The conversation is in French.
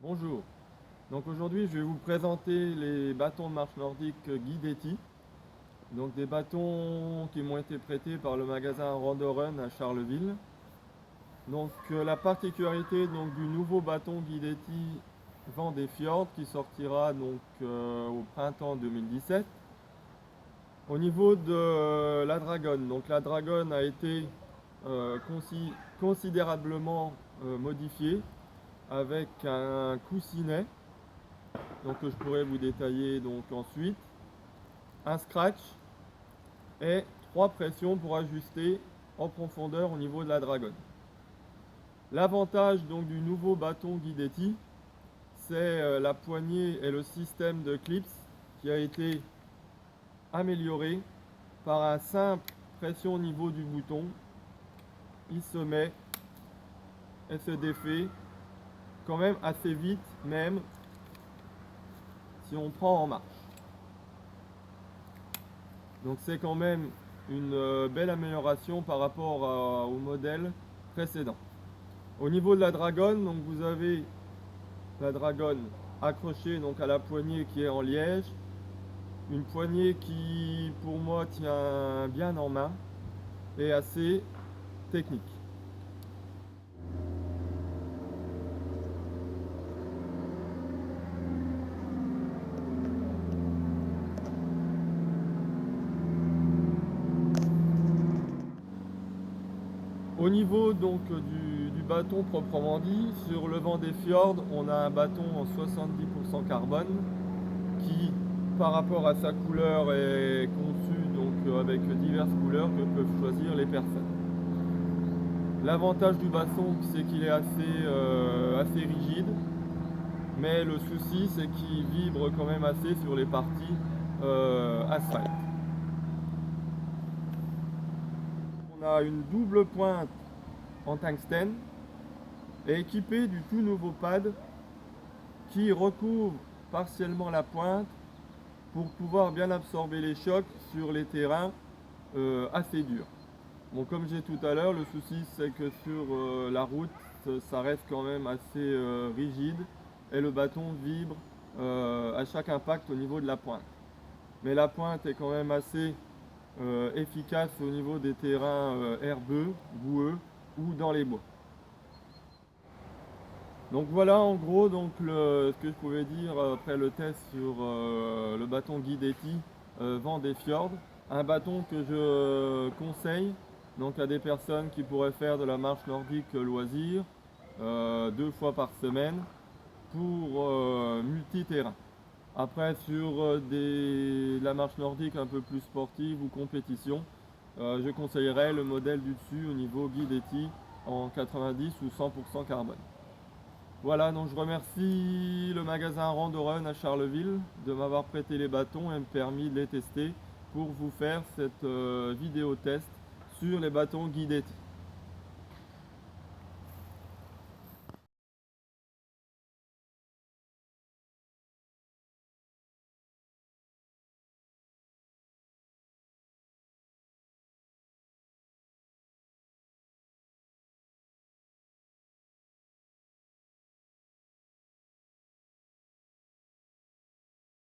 Bonjour, donc aujourd'hui je vais vous présenter les bâtons de marche nordique Guidetti. Donc des bâtons qui m'ont été prêtés par le magasin Randorun à Charleville. Donc la particularité du nouveau bâton Guidetti Vent des Fjords qui sortira au printemps 2017. Au niveau de la Dragonne, donc la Dragonne a été considérablement modifiée avec un coussinet que je pourrais vous détailler ensuite, un scratch et 3 pressions pour ajuster en profondeur au niveau de la Dragonne. L'avantage du nouveau bâton Guidetti, c'est la poignée et le système de clips qui a été amélioré par un simple pression au niveau du bouton. Il se met et se défait quand même assez vite, même si on prend en marche. Donc c'est quand même une belle amélioration par rapport au modèle précédent. Au niveau de la Dragonne, vous avez la Dragonne accrochée à la poignée qui est en liège. Une poignée qui pour moi tient bien en main et assez technique. Au niveau du bâton proprement dit, sur le Vent des Fjords, on a un bâton en 70% carbone qui, par rapport à sa couleur, est conçu avec diverses couleurs que peuvent choisir les personnes. L'avantage du bâton, c'est qu'il est assez rigide, mais le souci, c'est qu'il vibre quand même assez sur les parties asphalte. On a une double pointe en tungstène et équipé du tout nouveau pad qui recouvre partiellement la pointe pour pouvoir bien absorber les chocs sur les terrains assez durs. Bon, comme j'ai tout à l'heure, le souci c'est que sur la route, ça reste quand même assez rigide et le bâton vibre à chaque impact au niveau de la pointe. Mais la pointe est quand même assez efficace au niveau des terrains herbeux, boueux ou dans les bois. Donc voilà en gros ce que je pouvais dire après le test sur le bâton Guidetti Vent des Fjords. Un bâton que je conseille à des personnes qui pourraient faire de la marche nordique loisir 2 fois par semaine pour multi-terrain. Après sur la marche nordique un peu plus sportive ou compétition, je conseillerais le modèle du dessus au niveau Guidetti en 90 ou 100% carbone. Voilà, donc je remercie le magasin Randorun à Charleville de m'avoir prêté les bâtons et me permis de les tester pour vous faire cette vidéo test sur les bâtons Guidetti.